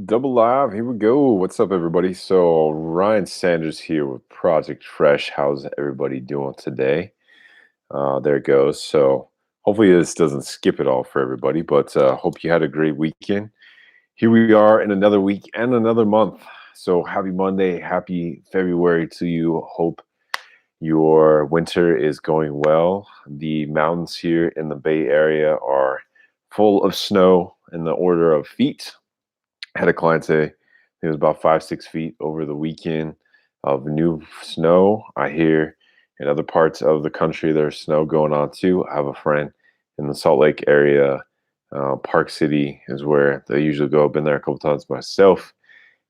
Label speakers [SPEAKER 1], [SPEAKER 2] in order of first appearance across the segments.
[SPEAKER 1] Double live, here we go. What's up, everybody? So, Ryan Sanders here with Project Fresh. How's everybody doing today? There it goes. So, hopefully, this doesn't skip it all for everybody, but hope you had a great weekend. Here we are in another week and another month. So, happy Monday, happy February to you. Hope your winter is going well. The mountains here in the Bay Area are full of snow in the order of feet. I had a client say it was about 5, 6 feet over the weekend of new snow. I hear in other parts of the country there's snow going on too. I have a friend in the Salt Lake area. Park City is where they usually go. I've been there a couple times myself,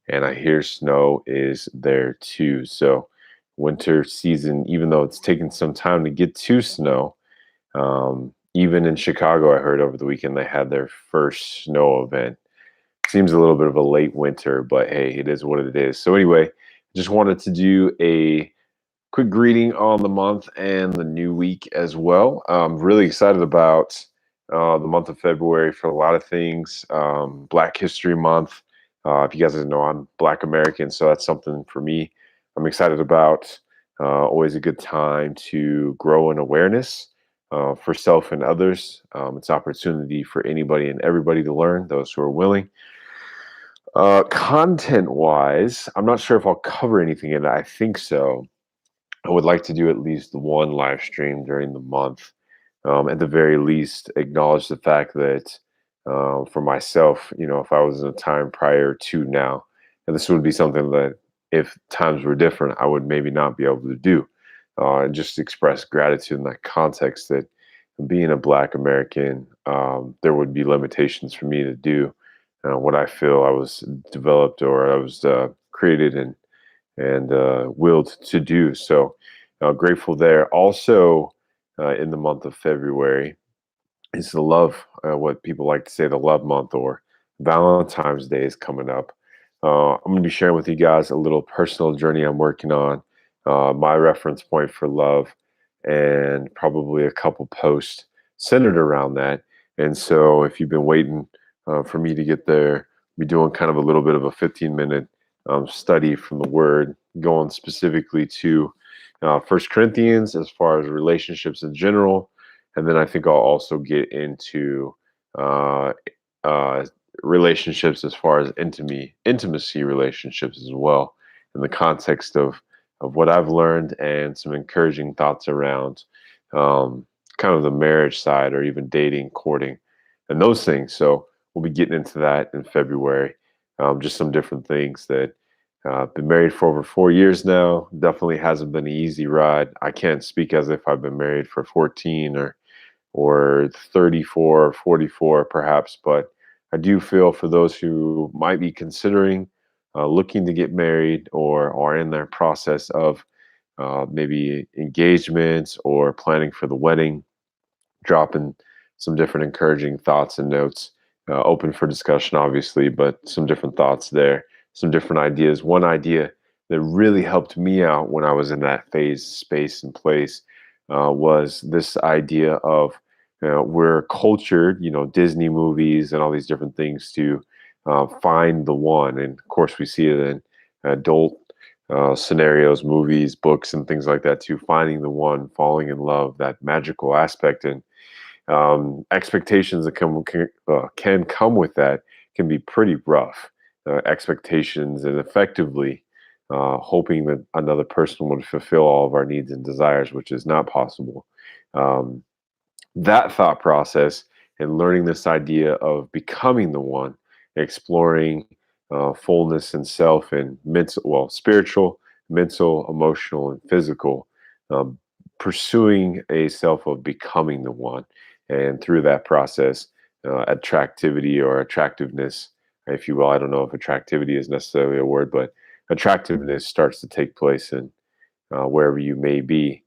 [SPEAKER 1] and I hear snow is there too. So, winter season, even though it's taken some time to get to snow, even in Chicago, I heard over the weekend they had their first snow event. Seems a little bit of a late winter, but hey, it is what it is. So anyway, just wanted to do a quick greeting on the month and the new week as well. I'm really excited about the month of February for a lot of things. Black History Month. If you guys didn't know, I'm Black American, so that's something for me. I'm excited about. Always a good time to grow in awareness for self and others. It's opportunity for anybody and everybody to learn, those who are willing. Content wise, I'm not sure if I'll cover anything in it. I think so. I would like to do at least one live stream during the month. At the very least, acknowledge the fact that for myself, if I was in a time prior to now, and this would be something that if times were different, I would maybe not be able to do. And just express gratitude in that context that being a Black American, there would be limitations for me to do what I feel I was developed or I was created and willed to do. So grateful there. Also, in the month of February is the love, what people like to say, the love month or Valentine's Day is coming up. I'm going to be sharing with you guys a little personal journey I'm working on, my reference point for love, and probably a couple posts centered around that. And so, if you've been waiting for me to get there, I'll be doing kind of a little bit of a 15-minute study from the Word, going specifically to First Corinthians as far as relationships in general, and then I think I'll also get into uh, uh, relationships as far as intimacy relationships as well, in the context of what I've learned and some encouraging thoughts around kind of the marriage side or even dating, courting, and those things. So we'll be getting into that in February. Just some different things that been married for over 4 years now. Definitely hasn't been an easy ride. I can't speak as if I've been married for 14 or 34 or 44 perhaps, but I do feel for those who might be considering looking to get married or are in their process of maybe engagements or planning for the wedding, dropping some different encouraging thoughts and notes, open for discussion, obviously, but some different thoughts there, some different ideas. One idea that really helped me out when I was in that phase, space, and place was this idea of we're cultured, Disney movies and all these different things to find the one. And of course, we see it in adult scenarios, movies, books, and things like that too. Finding the one, falling in love, that magical aspect, and expectations that can come with that can be pretty rough. Expectations and effectively hoping that another person would fulfill all of our needs and desires, which is not possible. Um, that thought process and learning this idea of becoming the one, exploring fullness and self and mental, well, spiritual, mental, emotional, and physical, um, pursuing a self of becoming the one. And through that process, attractivity or attractiveness, if you will, I don't know if attractivity is necessarily a word, but attractiveness starts to take place in wherever you may be,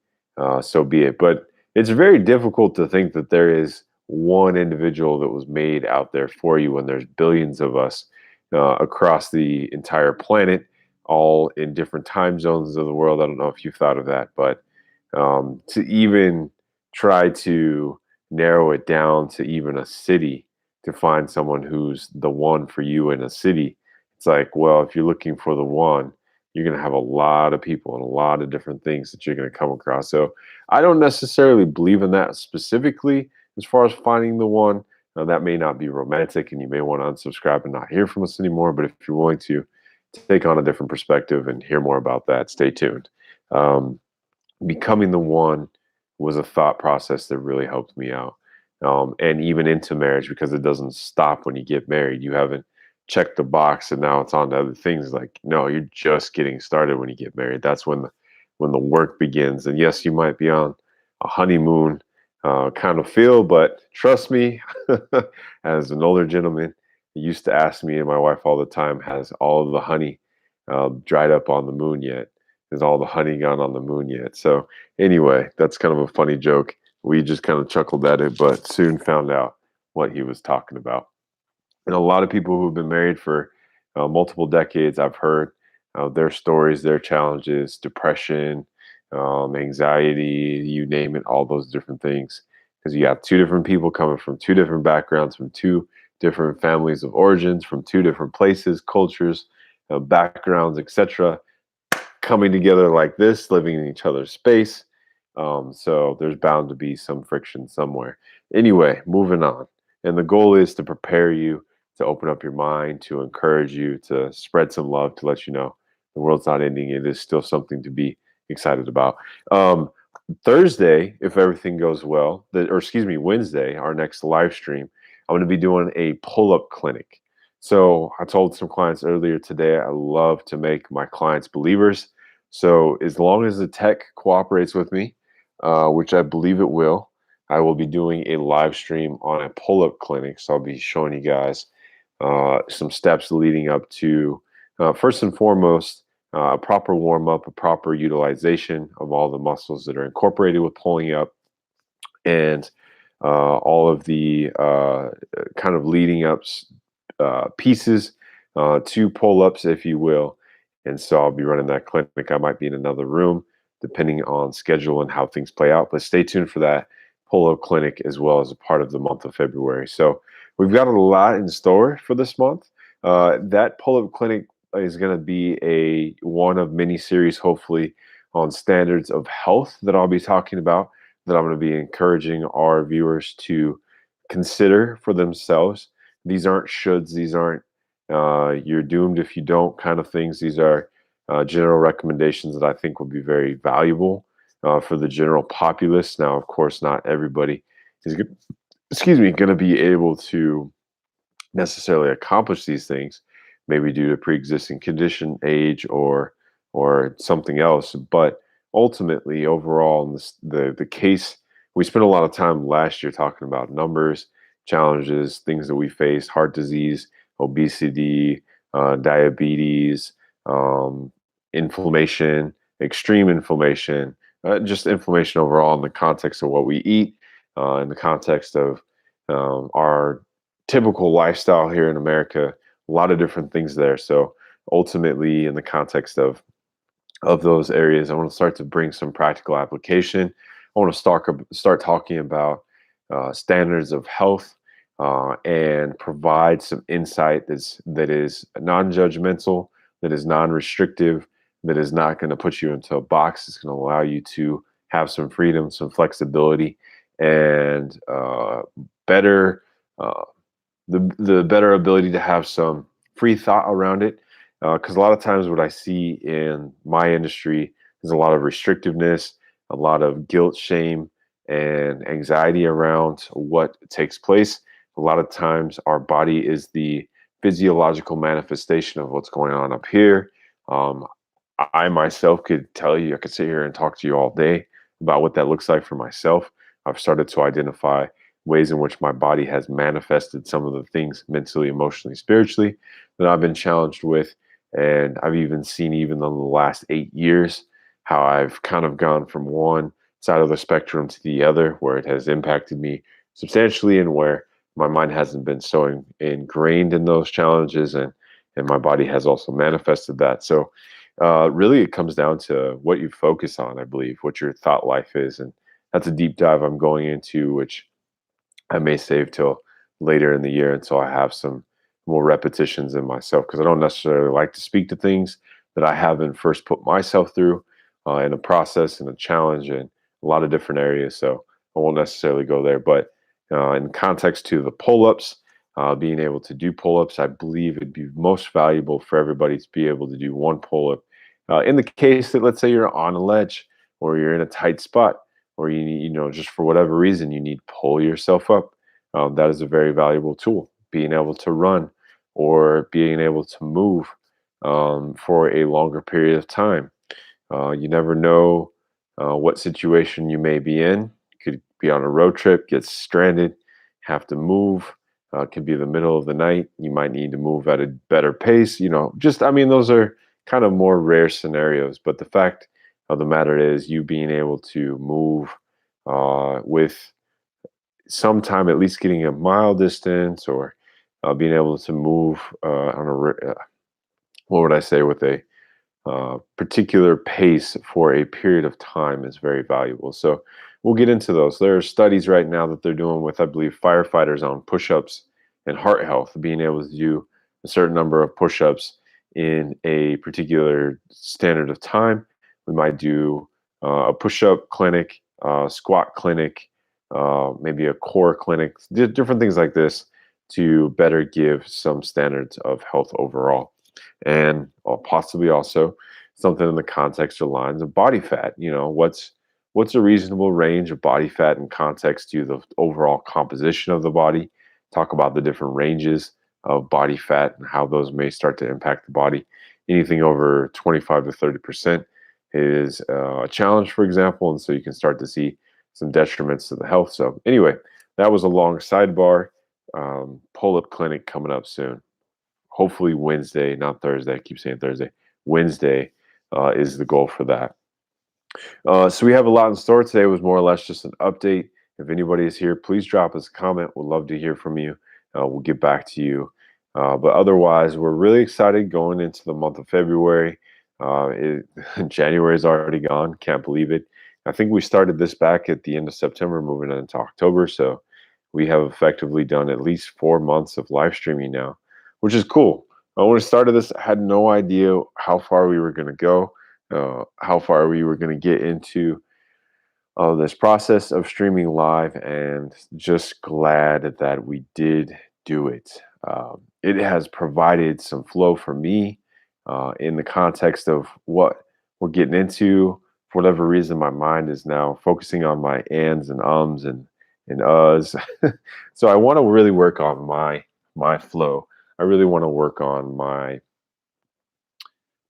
[SPEAKER 1] so be it. But it's very difficult to think that there is one individual that was made out there for you when there's billions of us across the entire planet, all in different time zones of the world. I don't know if you've thought of that, but to even try to narrow it down to even a city to find someone who's the one for you in a city, It's like, well, if you're looking for the one, you're going to have a lot of people and a lot of different things that you're going to come across. So I don't necessarily believe in that specifically as far as finding the one. Now, that may not be romantic and you may want to unsubscribe and not hear from us anymore. But if you're willing to take on a different perspective and hear more about that, stay tuned. Um, Becoming the one was a thought process that really helped me out. And even into marriage, because it doesn't stop when you get married. You haven't checked the box and now it's on to other things. Like, no, you're just getting started when you get married. That's when the work begins. And yes, you might be on a honeymoon kind of feel, but trust me, as an older gentleman, he used to ask me and my wife all the time, has all of the honey dried up on the moon yet? Is all the honey gone on the moon yet? So anyway, that's kind of a funny joke. We just kind of chuckled at it, but soon found out what he was talking about. And a lot of people who've been married for multiple decades, I've heard their stories, their challenges, depression, anxiety, you name it, all those different things. Because you got two different people coming from two different backgrounds, from two different families of origins, from two different places, cultures, backgrounds, etc., coming together like this, living in each other's space. So there's bound to be some friction somewhere. Anyway, moving on. And the goal is to prepare you, to open up your mind, to encourage you, to spread some love, to let you know the world's not ending. It is still something to be excited about. Um, Thursday, if everything goes well, or excuse me, Wednesday, our next live stream, I'm going to be doing a pull up clinic. So I told some clients earlier today, I love to make my clients believers. So as long as the tech cooperates with me, which I believe it will, I will be doing a live stream on a pull up clinic. So I'll be showing you guys some steps leading up to, first and foremost, a proper warm up, a proper utilization of all the muscles that are incorporated with pulling up, and all of the kind of leading up pieces to pull ups, if you will. And so I'll be running that clinic. I might be in another room depending on schedule and how things play out. But stay tuned for that pull up clinic as well as a part of the month of February. So we've got a lot in store for this month. That pull up clinic is going to be a one of many series, hopefully, on standards of health that I'll be talking about, that I'm going to be encouraging our viewers to consider for themselves. These aren't shoulds. These aren't you're doomed if you don't kind of things. These are general recommendations that I think will be very valuable for the general populace. Now, of course, not everybody is excuse me, going to be able to necessarily accomplish these things, maybe due to pre-existing condition, age, or something else. But ultimately, overall, in this, the case, we spent a lot of time last year talking about numbers, challenges, things that we face, heart disease, obesity, diabetes, inflammation, extreme inflammation, just inflammation overall in the context of what we eat, in the context of our typical lifestyle here in America, a lot of different things there. So ultimately, in the context of those areas, I want to start to bring some practical application. I want to start talking about standards of health and provide some insight that is non-judgmental, that is non-restrictive, that is not going to put you into a box. It's going to allow you to have some freedom, some flexibility, and better. The better ability to have some free thought around it. Because a lot of times, what I see in my industry is a lot of restrictiveness, a lot of guilt, shame, and anxiety around what takes place. A lot of times, our body is the physiological manifestation of what's going on up here. Um, I myself could tell you, I could sit here and talk to you all day about what that looks like for myself. I've started to identify ways in which my body has manifested some of the things mentally, emotionally, spiritually that I've been challenged with. And I've even seen, even in the last 8 years, how I've kind of gone from one side of the spectrum to the other, where it has impacted me substantially and where my mind hasn't been so ingrained in those challenges, and my body has also manifested that. So really, it comes down to what you focus on, I believe, what your thought life is. And that's a deep dive I'm going into, which I may save till later in the year until I have some more repetitions in myself, because I don't necessarily like to speak to things that I haven't first put myself through in a process and a challenge in a lot of different areas. So I won't necessarily go there. But in context to the pull-ups, being able to do pull-ups, I believe it'd be most valuable for everybody to be able to do one pull-up. In the case that, let's say, you're on a ledge or you're in a tight spot, or you need, just for whatever reason, you need to pull yourself up. That is a very valuable tool. Being able to run or being able to move for a longer period of time. You never know what situation you may be in. You could be on a road trip, get stranded, have to move. It could be the middle of the night. You might need to move at a better pace. I mean, those are kind of more rare scenarios. But the fact of the matter is, you being able to move with some time, at least getting a mile distance, or being able to move what would I say, with a particular pace for a period of time is very valuable. So we'll get into those. There are studies right now that they're doing with, I believe, firefighters on push-ups and heart health, being able to do a certain number of push-ups in a particular standard of time. We might do a push-up clinic, squat clinic, maybe a core clinic, different things like this to better give some standards of health overall. And possibly also something in the context or lines of body fat. What's a reasonable range of body fat in context to the overall composition of the body? Talk about the different ranges of body fat and how those may start to impact the body. Anything over 25 to 30% is a challenge, for example, and so you can start to see some detriments to the health. So anyway, that was a long sidebar. Pull-up clinic coming up soon, hopefully Wednesday, not Thursday. I keep saying Thursday. Wednesday is the goal for that. So we have a lot in store today. It was more or less just an update. If anybody is here, please drop us a comment. We'd love to hear from you. We'll get back to you. But otherwise, we're really excited going into the month of February. January is already gone. Can't believe it. I think we started this back at the end of September, moving into October. So we have effectively done at least 4 months of live streaming now, which is cool. When we started this, I had no idea how far we were going to go, how far we were going to get into this process of streaming live, and just glad that we did do it. It has provided some flow for me in the context of what we're getting into. For whatever reason, my mind is now focusing on my ands and ums and uhs. So I want to really work on my flow. I really want to work on my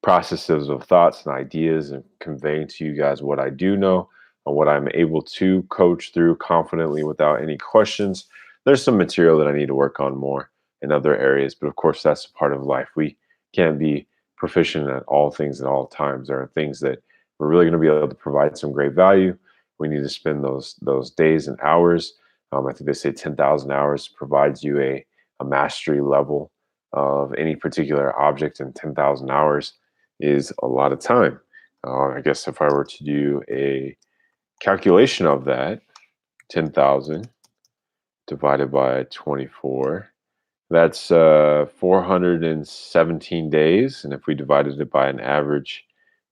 [SPEAKER 1] processes of thoughts and ideas and conveying to you guys what I do know and what I'm able to coach through confidently without any questions. There's some material that I need to work on more in other areas, but of course, that's a part of life. We can't be proficient at all things at all times. There are things that we're really going to be able to provide some great value. We need to spend those days and hours. I think they say 10,000 hours provides you a mastery level of any particular object, and 10,000 hours is a lot of time. I guess if I were to do a calculation of that, 10,000 divided by 24, that's 417 days. And if we divided it by an average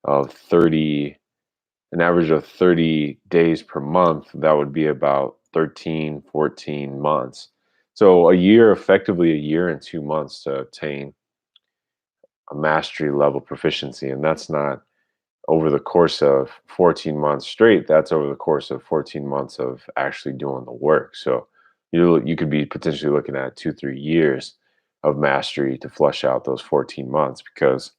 [SPEAKER 1] of 30 days per month, that would be about 13, 14 months. So effectively a year and 2 months to attain a mastery level proficiency. And that's not over the course of 14 months straight. That's over the course of 14 months of actually doing the work. So you could be potentially looking at 2-3 years of mastery to flush out those 14 months, because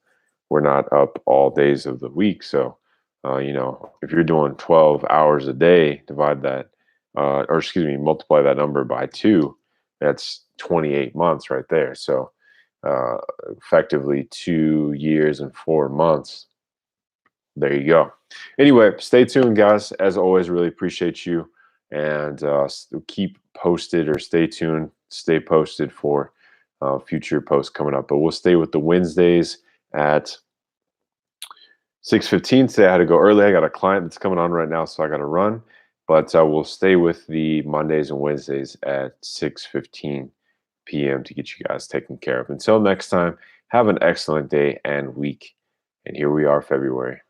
[SPEAKER 1] we're not up all days of the week. So if you're doing 12 hours a day, multiply that number by 2, that's 28 months right there. So effectively 2 years and 4 months. There you go. Anyway, stay tuned, guys. As always, really appreciate you, and keep posted, or stay tuned, stay posted for future posts coming up. But we'll stay with the Wednesdays at 6:15 today. I had to go early. I got a client that's coming on right now, so I got to run. But we'll stay with the Mondays and Wednesdays at 6:15 p.m. to get you guys taken care of. Until next time, have an excellent day and week. And here we are, February.